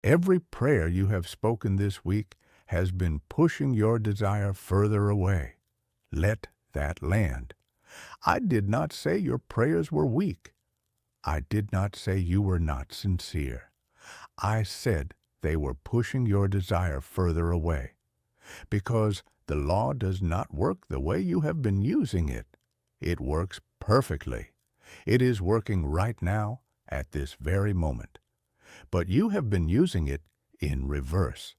Every prayer you have spoken this week has been pushing your desire further away. Let that land. I did not say your prayers were weak. I did not say you were not sincere. I said they were pushing your desire further away, because the law does not work the way you have been using it. It works perfectly. It is working right now at this very moment. But you have been using it in reverse.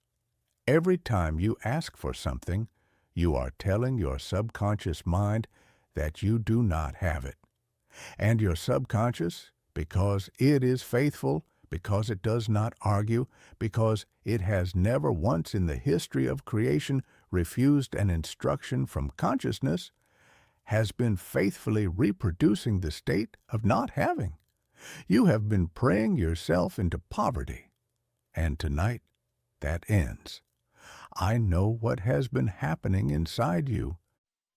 Every time you ask for something, you are telling your subconscious mind that you do not have it. And your subconscious, because it is faithful, because it does not argue, because it has never once in the history of creation refused an instruction from consciousness, has been faithfully reproducing the state of not having. You have been praying yourself into poverty, and tonight that ends. I know what has been happening inside you.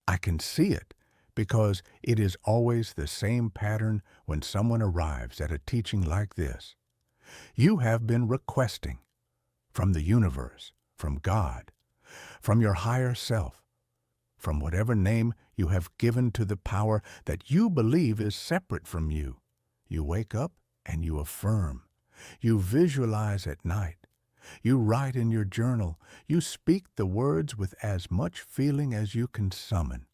I can see it, because it is always the same pattern when someone arrives at a teaching like this. You have been requesting from the universe, from God, from your higher self, from whatever name you have given to the power that you believe is separate from you. You wake up and you affirm. You visualize at night. You write in your journal. You speak the words with as much feeling as you can summon.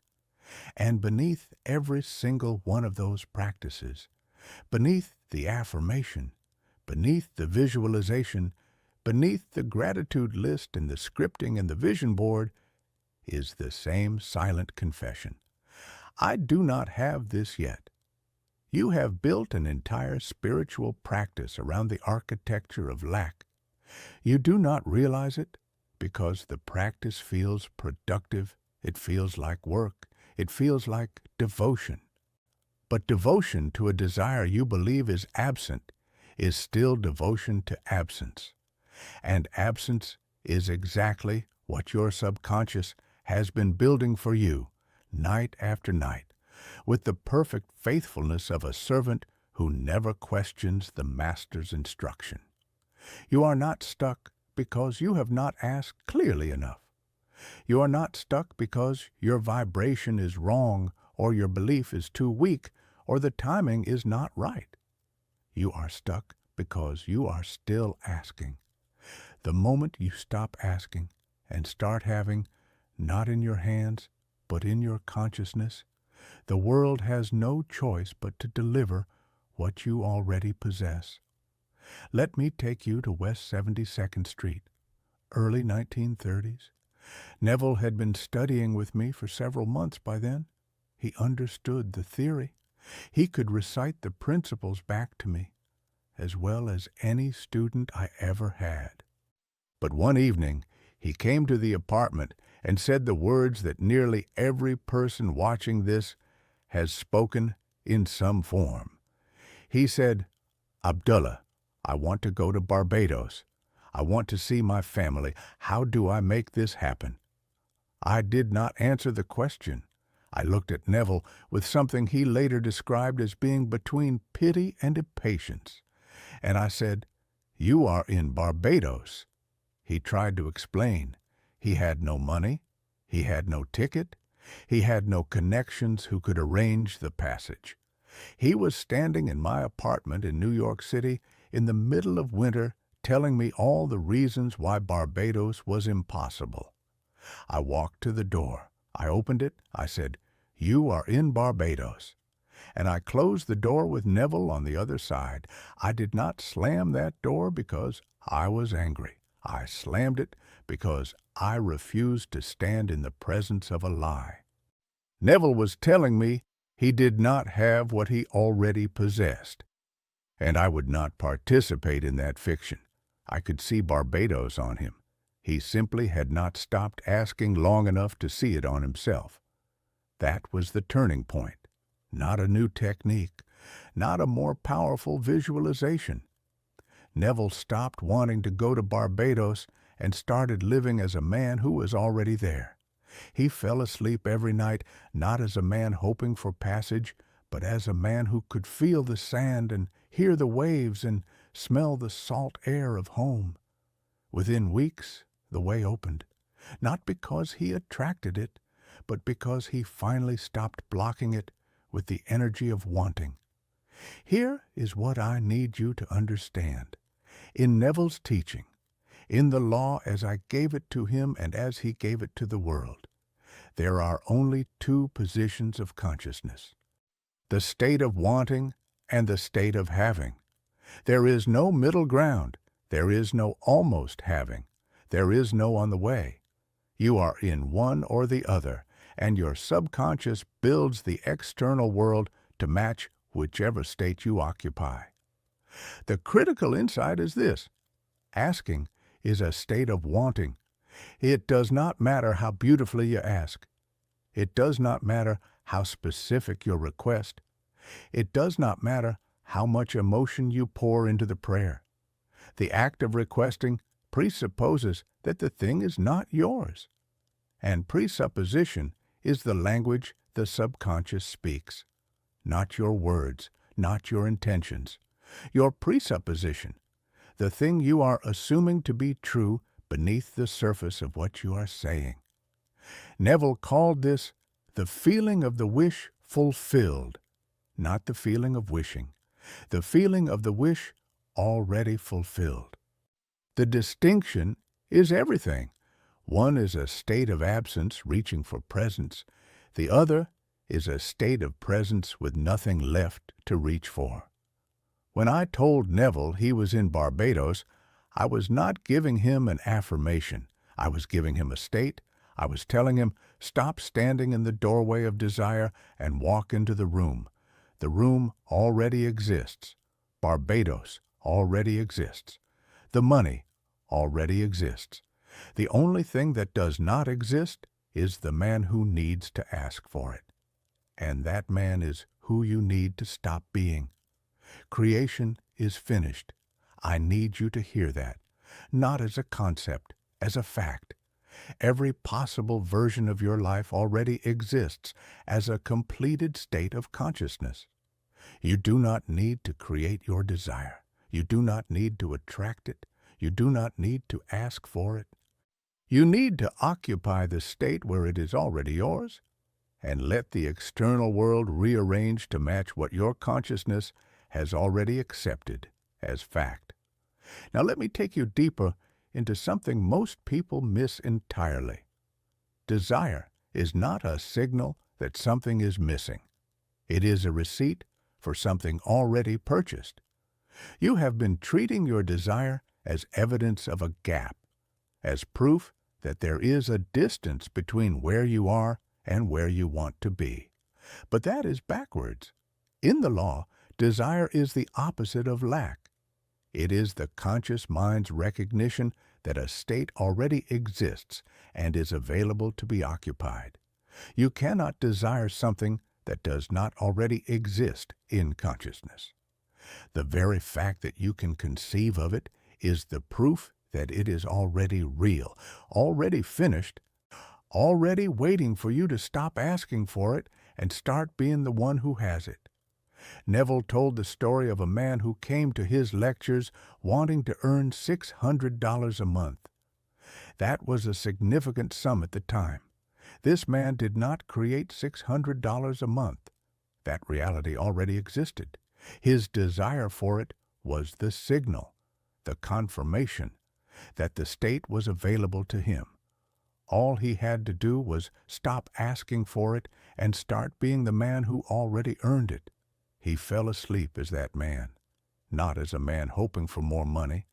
And beneath every single one of those practices, beneath the affirmation, beneath the visualization, beneath the gratitude list and the scripting and the vision board, is the same silent confession. I do not have this yet. You have built an entire spiritual practice around the architecture of lack. You do not realize it because the practice feels productive. It feels like work. It feels like devotion. But devotion to a desire you believe is absent is still devotion to absence. And absence is exactly what your subconscious has been building for you night after night, with the perfect faithfulness of a servant who never questions the master's instruction. You are not stuck because you have not asked clearly enough. You are not stuck because your vibration is wrong or your belief is too weak or the timing is not right. You are stuck because you are still asking. The moment you stop asking and start having, not in your hands, but in your consciousness, the world has no choice but to deliver what you already possess. Let me take you to West 72nd Street, early 1930s. Neville had been studying with me for several months by then. He understood the theory. He could recite the principles back to me, as well as any student I ever had. But one evening, he came to the apartment and said the words that nearly every person watching this has spoken in some form. He said, "Abdullah, I want to go to Barbados. I want to see my family. How do I make this happen?" I did not answer the question. I looked at Neville with something he later described as being between pity and impatience. And I said, "You are in Barbados." He tried to explain. He had no money. He had no ticket. He had no connections who could arrange the passage. He was standing in my apartment in New York City in the middle of winter, telling me all the reasons why Barbados was impossible. I walked to the door. I opened it. I said, "You are in Barbados." And I closed the door with Neville on the other side. I did not slam that door because I was angry. I slammed it because I refused to stand in the presence of a lie. Neville was telling me he did not have what he already possessed, and I would not participate in that fiction. I could see Barbados on him. He simply had not stopped asking long enough to see it on himself. That was the turning point. Not a new technique, not a more powerful visualization. Neville stopped wanting to go to Barbados and started living as a man who was already there. He fell asleep every night, not as a man hoping for passage, but as a man who could feel the sand and hear the waves and smell the salt air of home. Within weeks, the way opened, not because he attracted it, but because he finally stopped blocking it with the energy of wanting. Here is what I need you to understand. In Neville's teaching, in the law as I gave it to him and as he gave it to the world, there are only two positions of consciousness: the state of wanting and the state of having. There is no middle ground. There is no almost having. There is no on the way. You are in one or the other, and your subconscious builds the external world to match whichever state you occupy. The critical insight is this: asking is a state of wanting. It does not matter how beautifully you ask. It does not matter how specific your request. It does not matter how much emotion you pour into the prayer. The act of requesting presupposes that the thing is not yours. And presupposition is the language the subconscious speaks. Not your words, not your intentions. Your presupposition, the thing you are assuming to be true beneath the surface of what you are saying. Neville called this the feeling of the wish fulfilled, not the feeling of wishing, the feeling of the wish already fulfilled. The distinction is everything. One is a state of absence reaching for presence. The other is a state of presence with nothing left to reach for. When I told Neville he was in Barbados, I was not giving him an affirmation. I was giving him a state. I was telling him, stop standing in the doorway of desire and walk into the room. The room already exists. Barbados already exists. The money already exists. The only thing that does not exist is the man who needs to ask for it. And that man is who you need to stop being. Creation is finished. I need you to hear that, not as a concept, as a fact. Every possible version of your life already exists as a completed state of consciousness. You do not need to create your desire. You do not need to attract it. You do not need to ask for it. You need to occupy the state where it is already yours and let the external world rearrange to match what your consciousness has already accepted as fact. Now let me take you deeper into something most people miss entirely. Desire is not a signal that something is missing. It is a receipt for something already purchased. You have been treating your desire as evidence of a gap, as proof that there is a distance between where you are and where you want to be. But that is backwards. In the law, desire is the opposite of lack. It is the conscious mind's recognition that a state already exists and is available to be occupied. You cannot desire something that does not already exist in consciousness. The very fact that you can conceive of it is the proof that it is already real, already finished, already waiting for you to stop asking for it and start being the one who has it. Neville told the story of a man who came to his lectures wanting to earn $600 a month. That was a significant sum at the time. This man did not create $600 a month. That reality already existed. His desire for it was the signal, the confirmation, that the state was available to him. All he had to do was stop asking for it and start being the man who already earned it. He fell asleep as that man, not as a man hoping for more money,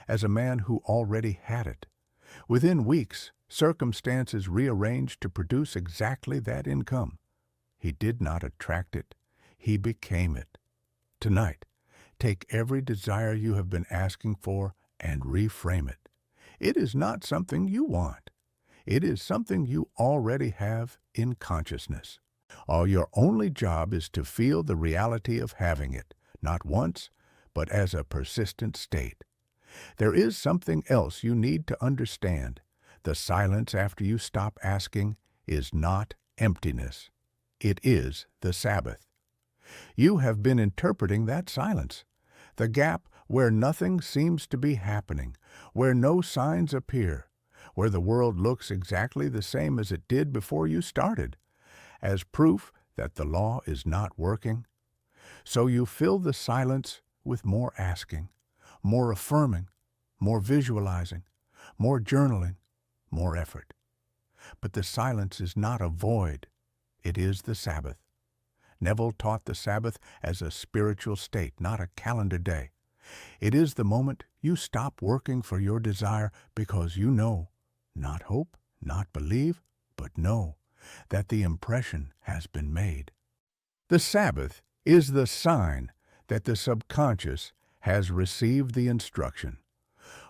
as a man who already had it. Within weeks, circumstances rearranged to produce exactly that income. He did not attract it. He became it. Tonight, take every desire you have been asking for and reframe it. It is not something you want. It is something you already have in consciousness. All your only job is to feel the reality of having it, not once, but as a persistent state. There is something else you need to understand. The silence after you stop asking is not emptiness. It is the Sabbath. You have been interpreting that silence. The gap where nothing seems to be happening, where no signs appear, where the world looks exactly the same as it did before you started, as proof that the law is not working. So you fill the silence with more asking, more affirming, more visualizing, more journaling, more effort. But the silence is not a void. It is the Sabbath. Neville taught the Sabbath as a spiritual state, not a calendar day. It is the moment you stop working for your desire because you know, not hope, not believe, but know, that the impression has been made. The Sabbath is the sign that the subconscious has received the instruction.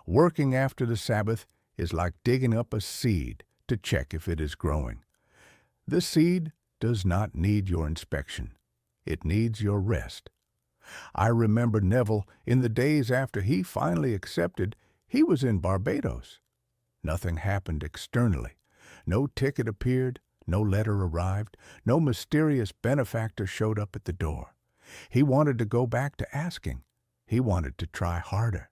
Working after the Sabbath is like digging up a seed to check if it is growing. The seed does not need your inspection. It needs your rest. I remember Neville in the days after he finally accepted. He was in Barbados. Nothing happened externally. No ticket appeared, no letter arrived, no mysterious benefactor showed up at the door. He wanted to go back to asking. He wanted to try harder.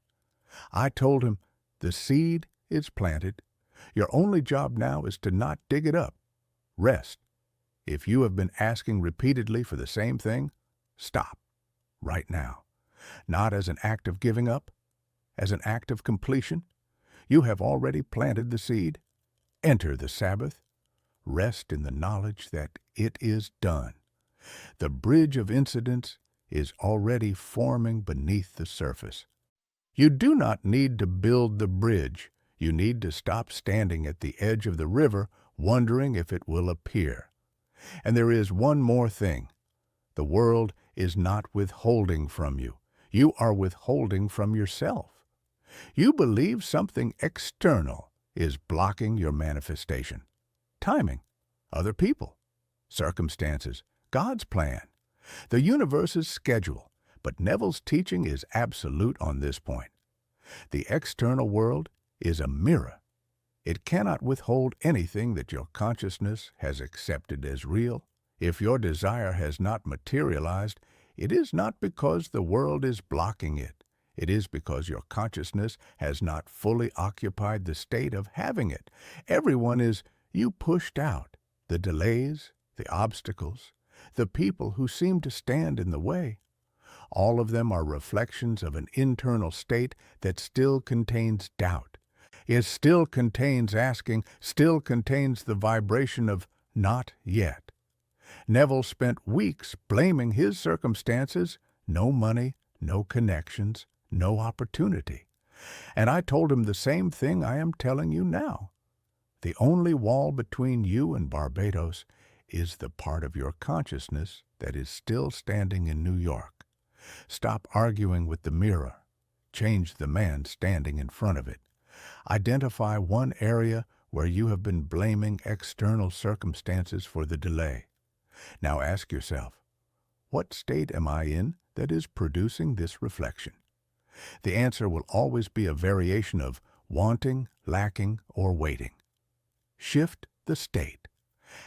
I told him, the seed is planted. Your only job now is to not dig it up. Rest. If you have been asking repeatedly for the same thing, stop. Right now. Not as an act of giving up, as an act of completion. You have already planted the seed. Enter the Sabbath. Rest in the knowledge that it is done. The bridge of incidents is already forming beneath the surface. You do not need to build the bridge. You need to stop standing at the edge of the river wondering if it will appear. And there is one more thing. The world is not withholding from you. You are withholding from yourself. You believe something external is blocking your manifestation. Timing, other people, circumstances, God's plan, the universe's schedule. But Neville's teaching is absolute on this point. The external world is a mirror. It cannot withhold anything that your consciousness has accepted as real. If your desire has not materialized, it is not because the world is blocking it. It is because your consciousness has not fully occupied the state of having it. Everyone is you pushed out. The delays, the obstacles, the people who seem to stand in the way. All of them are reflections of an internal state that still contains doubt. It still contains asking, still contains the vibration of not yet. Neville spent weeks blaming his circumstances, no money, no connections, no opportunity. And I told him the same thing I am telling you now. The only wall between you and Barbados is the part of your consciousness that is still standing in New York. Stop arguing with the mirror. Change the man standing in front of it. Identify one area where you have been blaming external circumstances for the delay. Now ask yourself, what state am I in that is producing this reflection? The answer will always be a variation of wanting, lacking, or waiting. Shift the state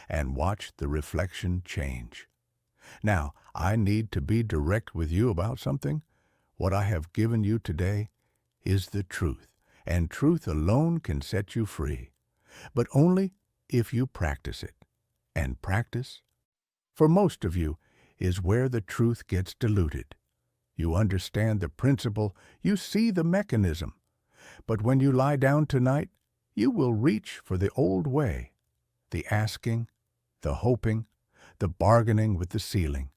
and watch the reflection change. Now, I need to be direct with you about something. What I have given you today is the truth, and truth alone can set you free, but only if you practice it. And practice, for most of you, is where the truth gets diluted. You understand the principle, you see the mechanism, but when you lie down tonight, you will reach for the old way, the asking, the hoping, the bargaining with the ceiling,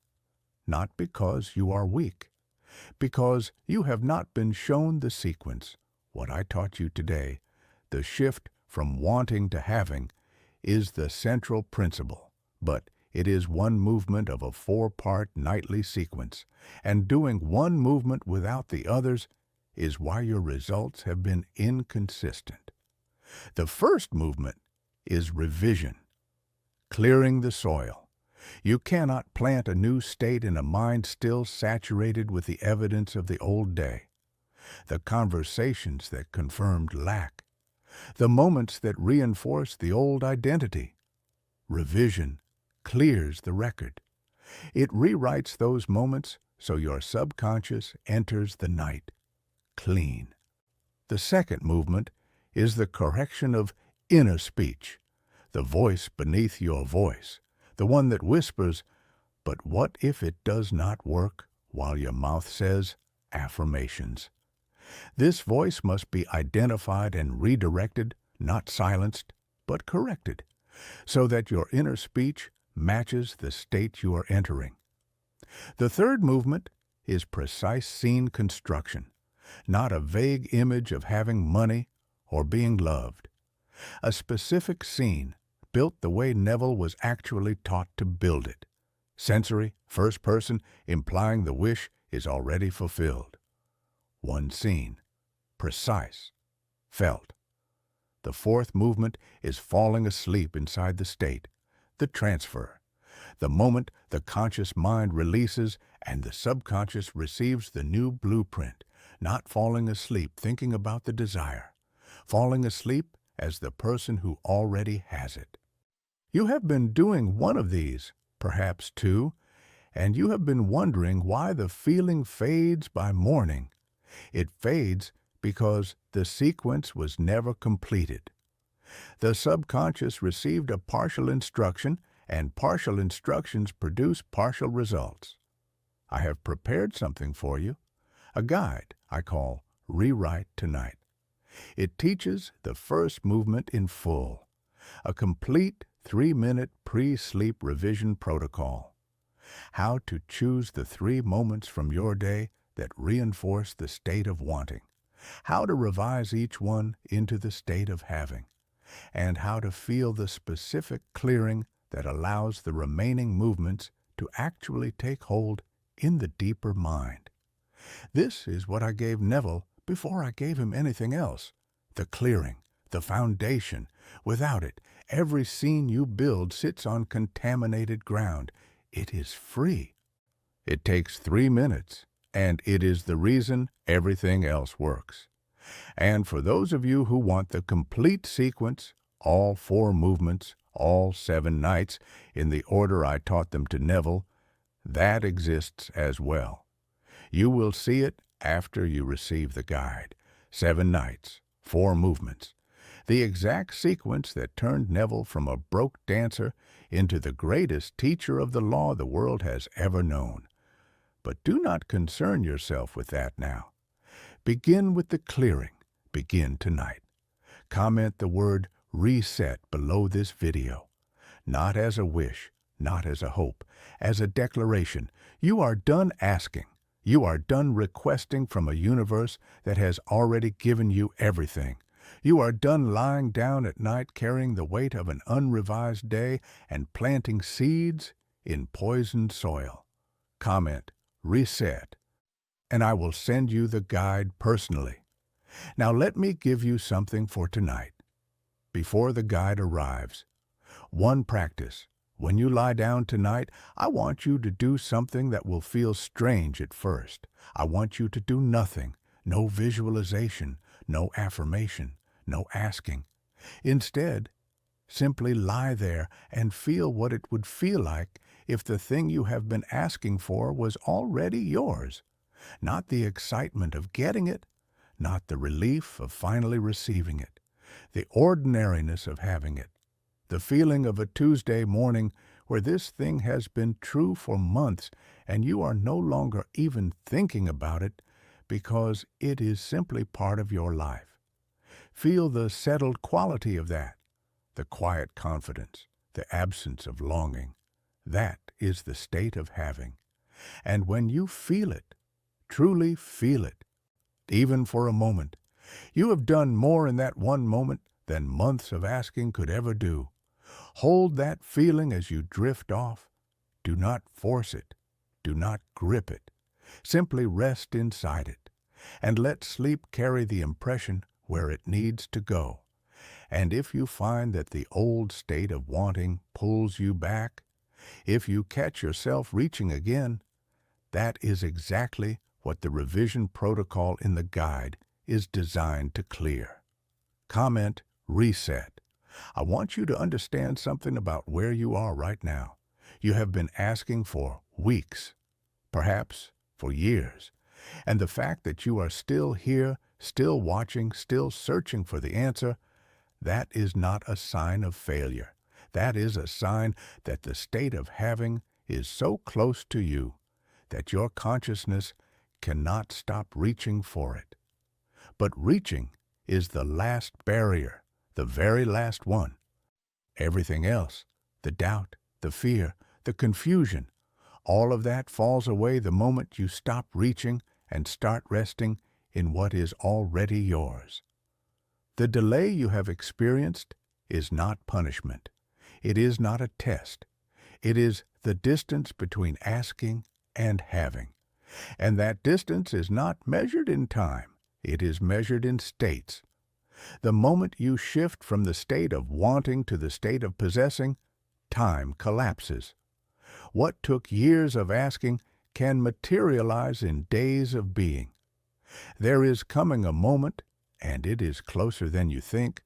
not because you are weak, because you have not been shown the sequence. What I taught you today, the shift from wanting to having, is the central principle, but it is one movement of a 4-part nightly sequence, and doing one movement without the others is why your results have been inconsistent. The first movement is revision, clearing the soil. You cannot plant a new state in a mind still saturated with the evidence of the old day, the conversations that confirmed lack, the moments that reinforce the old identity. Revision clears the record. It rewrites those moments so your subconscious enters the night, clean. The second movement is the correction of inner speech, the voice beneath your voice, the one that whispers, "But what if it does not work?" while your mouth says affirmations. This voice must be identified and redirected, not silenced, but corrected, so that your inner speech matches the state you are entering. The third movement is precise scene construction, not a vague image of having money or being loved. A specific scene built the way Neville was actually taught to build it. Sensory, first person, implying the wish is already fulfilled. One scene, precise, felt. The fourth movement is falling asleep inside the state, the transfer. The moment the conscious mind releases and the subconscious receives the new blueprint, not falling asleep thinking about the desire, falling asleep as the person who already has it. You have been doing one of these, perhaps two, and you have been wondering why the feeling fades by morning. It fades because the sequence was never completed. The subconscious received a partial instruction, and partial instructions produce partial results. I have prepared something for you, a guide I call Rewrite Tonight. It teaches the first movement in full, a complete 3-minute pre-sleep revision protocol. How to choose the 3 moments from your day that reinforce the state of wanting, how to revise each one into the state of having, and how to feel the specific clearing that allows the remaining movements to actually take hold in the deeper mind. This is what I gave Neville before I gave him anything else, the clearing, the foundation. Without it, every scene you build sits on contaminated ground. It is free. It takes 3 minutes, and it is the reason everything else works. And for those of you who want the complete sequence, all 4 movements, all 7 nights, in the order I taught them to Neville, that exists as well. You will see it after you receive the guide. 7 nights, 4 movements. The exact sequence that turned Neville from a broke dancer into the greatest teacher of the law the world has ever known. But do not concern yourself with that now. Begin with the clearing. Begin tonight. Comment the word reset below this video. Not as a wish, not as a hope, as a declaration. You are done asking. You are done requesting from a universe that has already given you everything. You are done lying down at night carrying the weight of an unrevised day and planting seeds in poisoned soil. Comment, reset, and I will send you the guide personally. Now let me give you something for tonight. Before the guide arrives, one practice. When you lie down tonight, I want you to do something that will feel strange at first. I want you to do nothing, no visualization, no affirmation, no asking. Instead, simply lie there and feel what it would feel like if the thing you have been asking for was already yours. Not the excitement of getting it, not the relief of finally receiving it, the ordinariness of having it, the feeling of a Tuesday morning where this thing has been true for months and you are no longer even thinking about it because it is simply part of your life. Feel the settled quality of that, the quiet confidence, the absence of longing. That is the state of having. And when you feel it, truly feel it, even for a moment, you have done more in that one moment than months of asking could ever do. Hold that feeling as you drift off. Do not force it. Do not grip it. Simply rest inside it, and let sleep carry the impression where it needs to go. And if you find that the old state of wanting pulls you back, if you catch yourself reaching again, that is exactly what the revision protocol in the guide is designed to clear. Comment, reset. I want you to understand something about where you are right now. You have been asking for weeks, perhaps for years, And the fact that you are still here, still watching, still searching for the answer, that is not a sign of failure. That is a sign that the state of having is so close to you that your consciousness cannot stop reaching for it. But reaching is the last barrier, the very last one. Everything else, the doubt, the fear, the confusion, all of that falls away the moment you stop reaching and start resting in what is already yours. The delay you have experienced is not punishment. It is not a test. It is the distance between asking and having. And that distance is not measured in time. It is measured in states. The moment you shift from the state of wanting to the state of possessing, time collapses. What took years of asking can materialize in days of being. There is coming a moment, and it is closer than you think,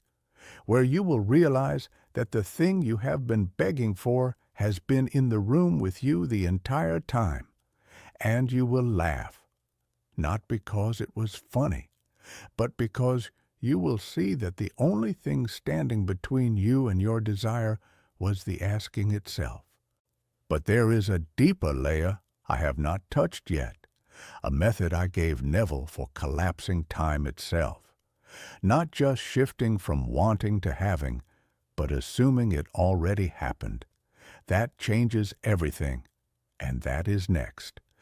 where you will realize that the thing you have been begging for has been in the room with you the entire time, and you will laugh, not because it was funny, but because you will see that the only thing standing between you and your desire was the asking itself. But there is a deeper layer I have not touched yet, a method I gave Neville for collapsing time itself, not just shifting from wanting to having, but assuming it already happened. That changes everything, and that is next.